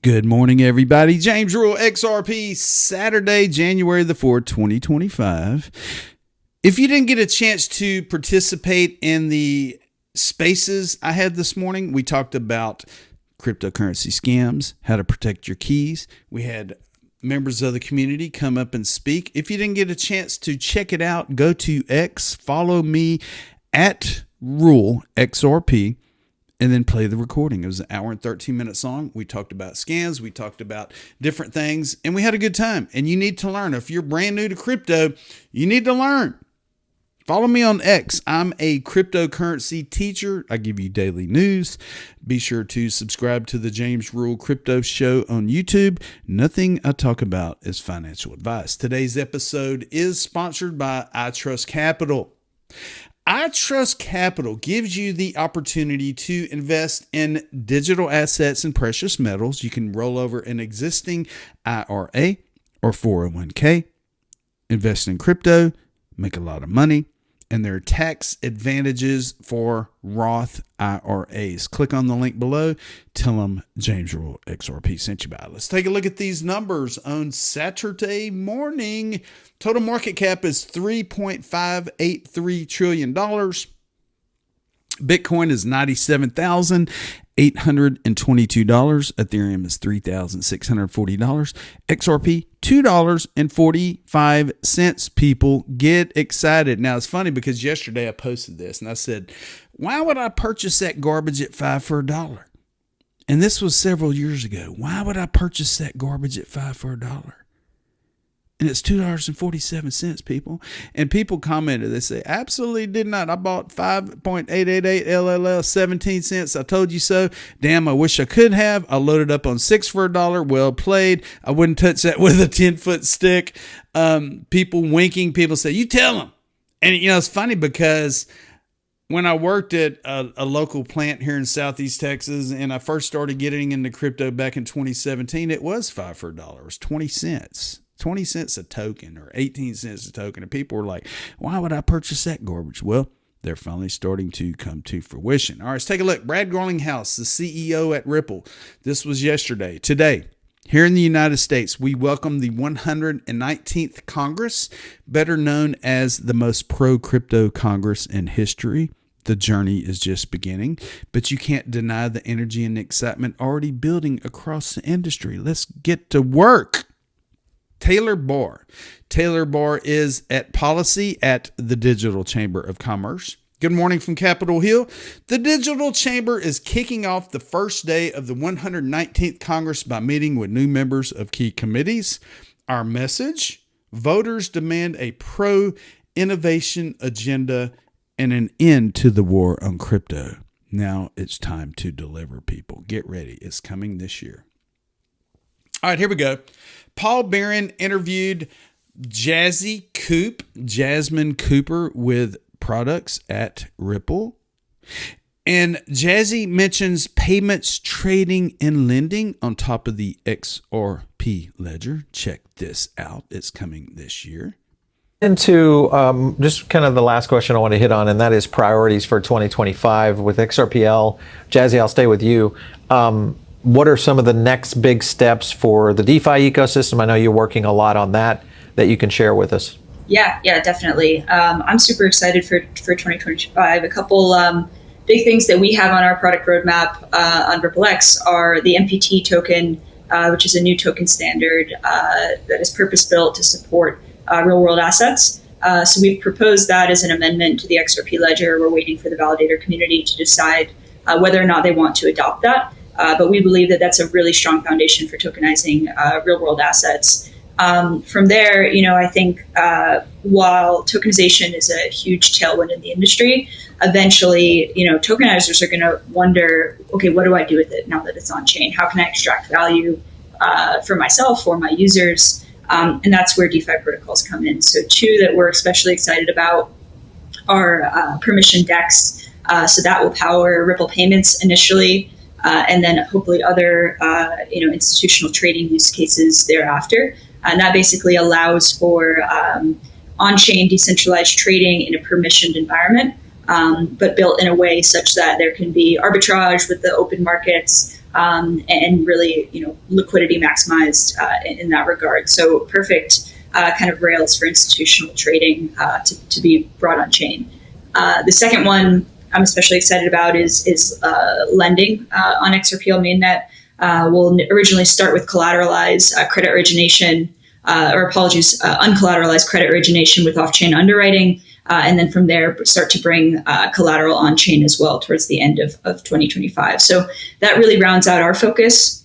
Good morning, everybody. James Rule, XRP, Saturday, January the 4th, 2025. If you didn't get a chance to participate in the spaces I had this morning, we talked about cryptocurrency scams, how to protect your keys. We had members of the community come up and speak. If you didn't get a chance to check it out, go to X, follow me at Rule XRP, and then play the recording. It was an hour and 13 minutes long. We talked about scams. We talked about different things, and we had a good time. And you need to learn. If you're brand new to crypto, you need to learn. Follow me on X. I'm a cryptocurrency teacher. I give you daily news. Be sure to subscribe to the James Rule Crypto Show on YouTube. Nothing I talk about is financial advice. Today's episode is sponsored by iTrustCapital. iTrustCapital gives you the opportunity to invest in digital assets and precious metals. You can roll over an existing IRA or 401k, invest in crypto, make a lot of money, and there are tax advantages for Roth IRAs. Click on the link below. Tell them James Rule XRP sent you by. Let's take a look at these numbers on Saturday morning. Total market cap is $3.583 trillion. Bitcoin is $97,822. Ethereum is $3,640. XRP, $2.45. People, get excited. Now, it's funny because yesterday I posted this and I said, why would I purchase that garbage at 5 for $1? And this was several years ago. Why would I purchase that garbage at 5 for $1? And it's $2.47, people. And people commented, they say, absolutely did not. I bought 5.888 LLL, 17 cents. I told you so. Damn, I wish I could have. I loaded up on 6 for $1. Well played. I wouldn't touch that with a 10-foot stick. People winking. People say, you tell them. And, you know, it's funny because when I worked at a local plant here in Southeast Texas and I first started getting into crypto back in 2017, it was 5 for $1. It was 20 cents. 20 cents a token or 18 cents a token. And people were like, why would I purchase that garbage? Well, they're finally starting to come to fruition. All right, let's take a look. Brad Garlinghouse, the CEO at Ripple. This was yesterday. Today, here in the United States, we welcome the 119th Congress, better known as the most pro-crypto Congress in history. The journey is just beginning, but you can't deny the energy and excitement already building across the industry. Let's get to work. Taylor Barr. Taylor Barr is at policy at the Digital Chamber of Commerce. Good morning from Capitol Hill. The Digital Chamber is kicking off the first day of the 119th Congress by meeting with new members of key committees. Our message: voters demand a pro-innovation agenda and an end to the war on crypto. Now it's time to deliver, people. Get ready. It's coming this year. All right, here we go. Paul Barron interviewed Jasmine Cooper with products at Ripple. And Jazzy mentions payments, trading, and lending on top of the XRP ledger. Check this out. It's coming this year. Into just kind of the last question I want to hit on, and that is priorities for 2025 with XRPL. Jazzy, I'll stay with you. What are some of the next big steps for the DeFi ecosystem? I know you're working a lot on that you can share with us. Yeah, definitely. I'm super excited for 2025. A couple big things that we have on our product roadmap on RippleX are the MPT token, which is a new token standard that is purpose-built to support real-world assets. So we've proposed that as an amendment to the XRP ledger. We're waiting for the validator community to decide whether or not they want to adopt that. But we believe that that's a really strong foundation for tokenizing real-world assets. From there, I think while tokenization is a huge tailwind in the industry, eventually, tokenizers are going to wonder, okay, what do I do with it now that it's on chain? How can I extract value for myself or my users? And that's where DeFi protocols come in. So two that we're especially excited about are permission DEX. So that will power Ripple payments initially. And then hopefully other, institutional trading use cases thereafter. And that basically allows for on-chain decentralized trading in a permissioned environment, but built in a way such that there can be arbitrage with the open markets, and really, liquidity maximized in that regard. So perfect kind of rails for institutional trading to be brought on chain. The second one I'm especially excited about is lending on XRPL mainnet. We'll originally start with collateralized credit origination, uncollateralized credit origination with off-chain underwriting. And then from there, start to bring collateral on chain as well towards the end of 2025. So that really rounds out our focus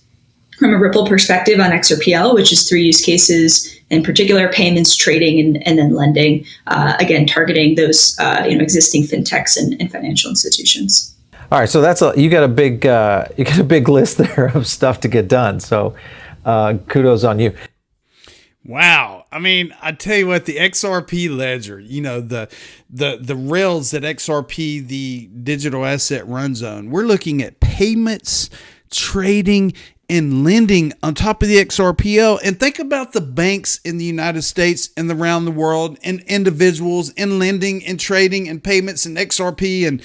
from a Ripple perspective on XRPL, which is 3 use cases, in particular payments, trading, and then lending. Again, targeting those existing fintechs and financial institutions. All right, so you got a big list there of stuff to get done. So kudos on you. Wow. I mean, I tell you what, the XRP ledger, the rails that XRP, the digital asset runs on, we're looking at payments, trading, and lending on top of the XRPL. And think about the banks in the United States and around the world, and individuals in lending and trading and payments and XRP. And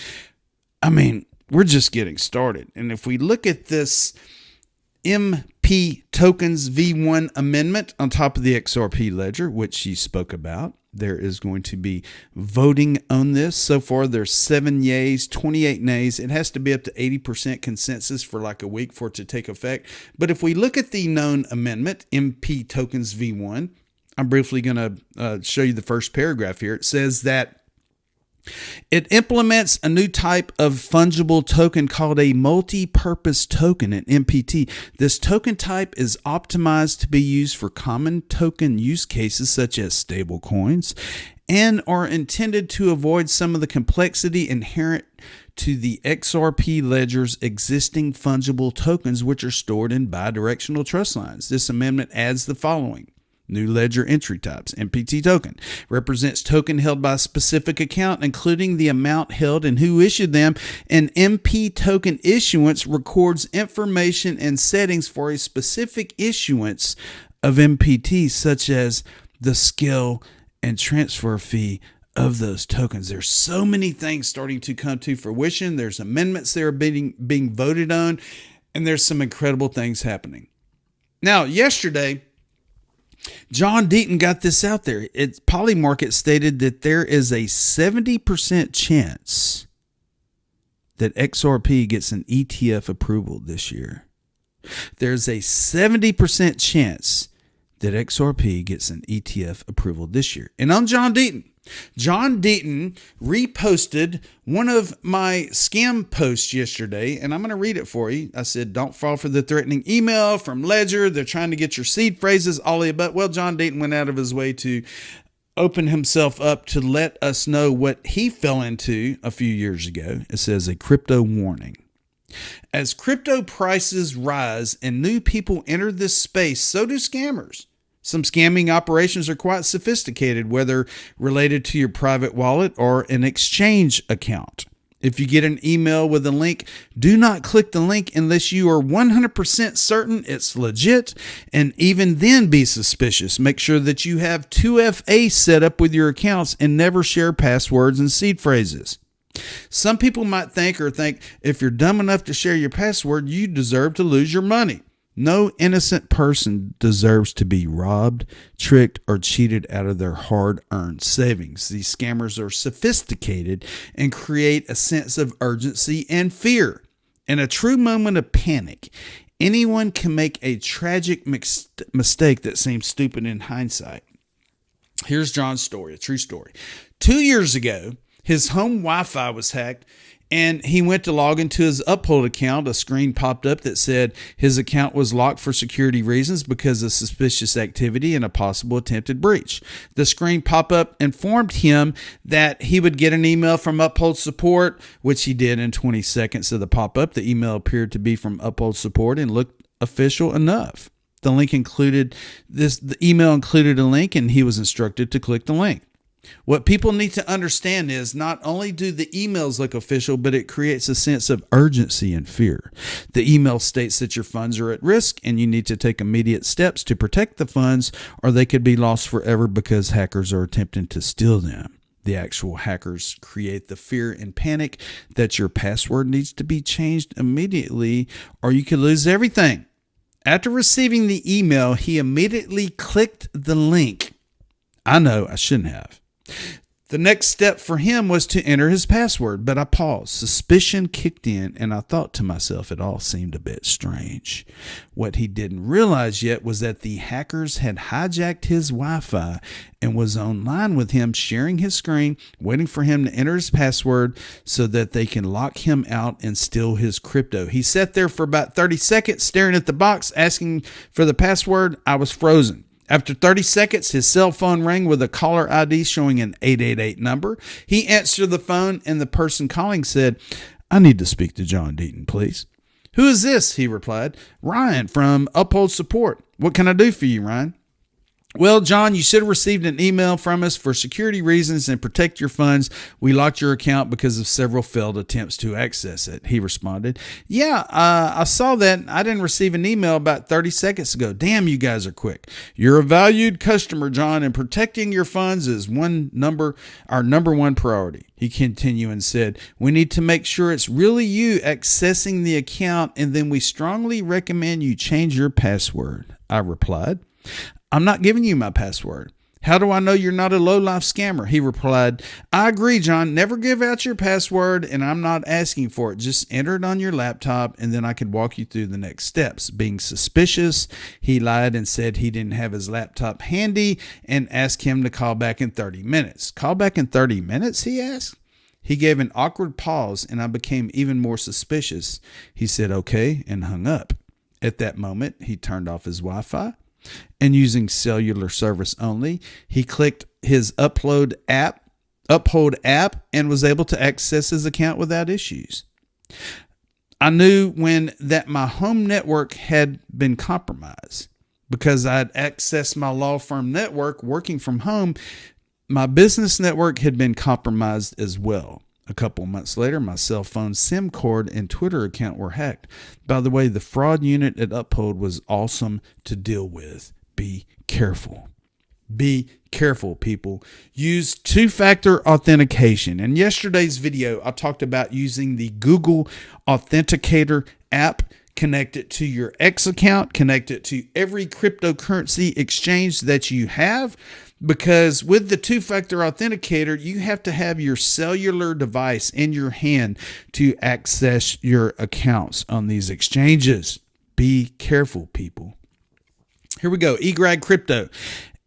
I mean, we're just getting started. And if we look at this MP tokens V1 amendment on top of the XRP ledger, which she spoke about, there is going to be voting on this. So far, there's 7 yays, 28 nays. It has to be up to 80% consensus for like a week for it to take effect. But if we look at the known amendment, MP tokens V1, I'm briefly going to show you the first paragraph here. It says that it implements a new type of fungible token called a multi-purpose token, an MPT. This token type is optimized to be used for common token use cases such as stable coins, and are intended to avoid some of the complexity inherent to the XRP ledger's existing fungible tokens, which are stored in bidirectional trust lines. This amendment adds the following. New ledger entry types. MPT token represents token held by a specific account, including the amount held and who issued them. An MP token issuance records information and settings for a specific issuance of MPT, such as the scale and transfer fee of those tokens. There's so many things starting to come to fruition. There's amendments that are being voted on, and there's some incredible things happening. Now, yesterday, John Deaton got this out there. Polymarket stated that there is a 70% chance that XRP gets an ETF approval this year. There's a 70% chance that XRP gets an ETF approval this year. And I'm John Deaton. John Deaton reposted one of my scam posts yesterday, and I'm going to read it for you. I said, don't fall for the threatening email from Ledger. They're trying to get your seed phrases, all the above. Well, John Deaton went out of his way to open himself up to let us know what he fell into a few years ago. It says a crypto warning. As crypto prices rise and new people enter this space, so do scammers. Some scamming operations are quite sophisticated, whether related to your private wallet or an exchange account. If you get an email with a link, do not click the link unless you are 100% certain it's legit, and even then be suspicious. Make sure that you have 2FA set up with your accounts and never share passwords and seed phrases. Some people might think if you're dumb enough to share your password, you deserve to lose your money. No innocent person deserves to be robbed, tricked, or cheated out of their hard-earned savings. These scammers are sophisticated and create a sense of urgency and fear. In a true moment of panic, anyone can make a tragic mistake that seems stupid in hindsight. Here's John's story, a true story. 2 years ago, his home Wi-Fi was hacked, and he went to log into his Uphold account. A screen popped up that said his account was locked for security reasons because of suspicious activity and a possible attempted breach. The screen pop-up informed him that he would get an email from Uphold support, which he did in 20 seconds of the pop-up. The email appeared to be from Uphold support and looked official enough. The email included a link, and he was instructed to click the link. What people need to understand is not only do the emails look official, but it creates a sense of urgency and fear. The email states that your funds are at risk and you need to take immediate steps to protect the funds, or they could be lost forever because hackers are attempting to steal them. The actual hackers create the fear and panic that your password needs to be changed immediately or you could lose everything. After receiving the email, he immediately clicked the link. I know I shouldn't have. The next step for him was to enter his password, but I paused. Suspicion kicked in, and I thought to myself, it all seemed a bit strange. What he didn't realize yet was that the hackers had hijacked his Wi-Fi and was online with him, sharing his screen, waiting for him to enter his password so that they can lock him out and steal his crypto. He sat there for about 30 seconds staring at the box, asking for the password. I was frozen. After 30 seconds, his cell phone rang with a caller ID showing an 888 number. He answered the phone, and the person calling said, "I need to speak to John Deaton, please." "Who is this?" he replied. "Ryan from Uphold Support. What can I do for you, Ryan?" "Well, John, you should have received an email from us for security reasons and protect your funds. We locked your account because of several failed attempts to access it," he responded. "Yeah, I saw that. I didn't receive an email about 30 seconds ago. Damn, you guys are quick. You're a valued customer, John, and protecting your funds is our number one priority." He continued and said, "We need to make sure it's really you accessing the account, and then we strongly recommend you change your password." I replied, "I'm not giving you my password." "How do I know you're not a low-life scammer?" He replied, "I agree, John. Never give out your password, and I'm not asking for it. Just enter it on your laptop, and then I could walk you through the next steps." Being suspicious, he lied and said he didn't have his laptop handy and asked him to call back in 30 minutes. "Call back in 30 minutes, he asked. He gave an awkward pause, and I became even more suspicious. He said, "Okay," and hung up. At that moment, he turned off his Wi-Fi. And using cellular service only, he clicked his Uphold app, and was able to access his account without issues. I knew when that my home network had been compromised because I'd accessed my law firm network working from home. My business network had been compromised as well. A couple months later, my cell phone SIM card and Twitter account were hacked. By the way, the fraud unit at Uphold was awesome to deal with. Be careful. Be careful, people. Use two-factor authentication. In yesterday's video, I talked about using the Google Authenticator app. Connect it to your X account. Connect it to every cryptocurrency exchange that you have. Because with the two-factor authenticator, you have to have your cellular device in your hand to access your accounts on these exchanges. Be careful, people. Here we go. eGrag Crypto.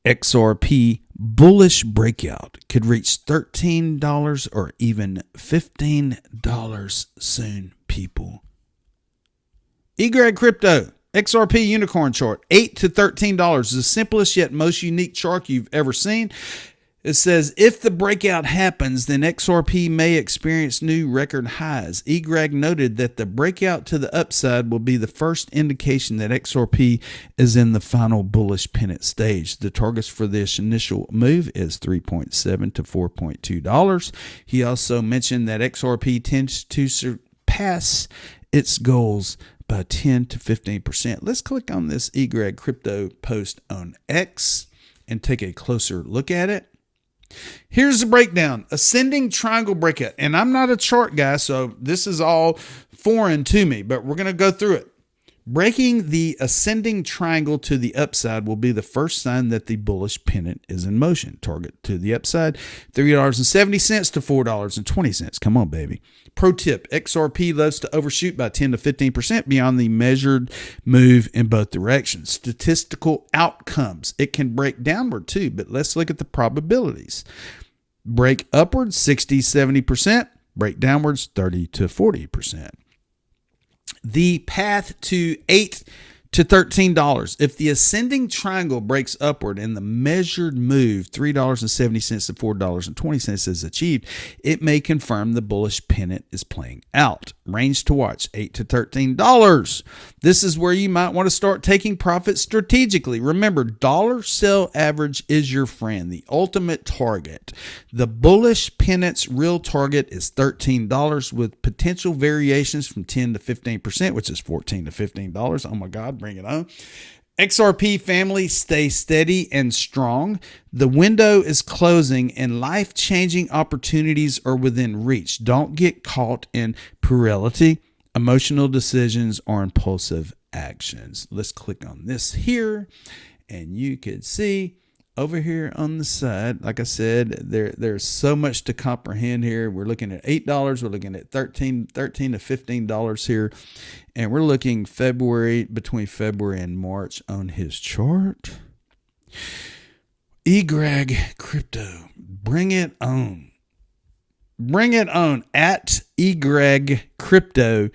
XRP bullish breakout could reach $13 or even $15 soon, people. eGrag Crypto. XRP unicorn chart, $8 to $13, the simplest yet most unique chart you've ever seen. It says, if the breakout happens, then XRP may experience new record highs. eGrag noted that the breakout to the upside will be the first indication that XRP is in the final bullish pennant stage. The targets for this initial move is $3.7 to $4.2. He also mentioned that XRP tends to surpass its goals by 10 to 15%. Let's click on this eGrag Crypto post on X and take a closer look at it. Here's the breakdown. Ascending triangle breakout. And I'm not a chart guy, so this is all foreign to me, but we're going to go through it. Breaking the ascending triangle to the upside will be the first sign that the bullish pennant is in motion. Target to the upside, $3.70 to $4.20. Come on, baby. Pro tip, XRP loves to overshoot by 10 to 15% beyond the measured move in both directions. Statistical outcomes. It can break downward too, but let's look at the probabilities. Break upwards, 60, 70%. Break downwards, 30 to 40%. The path to $8 to $13. If the ascending triangle breaks upward and the measured move $3.70 to $4.20 is achieved, it may confirm the bullish pennant is playing out. Range to watch, $8 to $13. This is where you might want to start taking profits strategically. Remember, dollar sell average is your friend, the ultimate target. The bullish pennant's real target is $13 with potential variations from 10 to 15%, which is $14 to $15. Oh my God, bring it on. XRP family, stay steady and strong. The window is closing and life-changing opportunities are within reach. Don't get caught in puerility, emotional decisions, or impulsive actions. Let's click on this here, and you can see over here on the side, like I said, there's so much to comprehend here. We're looking at $8. We're looking at $13 to $15 here. And we're looking between February and March on his chart. XRP Crypto, bring it on. Bring it on at XRP Crypto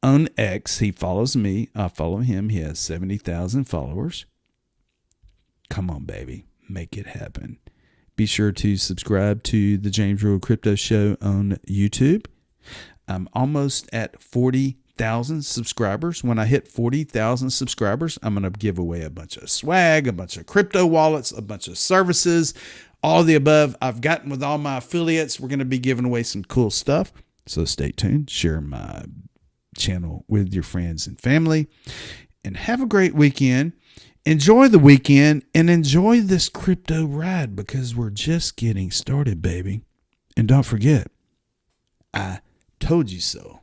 on X. He follows me. I follow him. He has 70,000 followers. Come on, baby. Make it happen. Be sure to subscribe to the James Rural Crypto Show on YouTube. I'm almost at 40,000 subscribers. When I hit 40,000 subscribers, I'm going to give away a bunch of swag, a bunch of crypto wallets, a bunch of services, all the above. I've gotten with all my affiliates. We're going to be giving away some cool stuff. So stay tuned. Share my channel with your friends and family. And have a great weekend. Enjoy the weekend and enjoy this crypto ride because we're just getting started, baby. And don't forget, I told you so.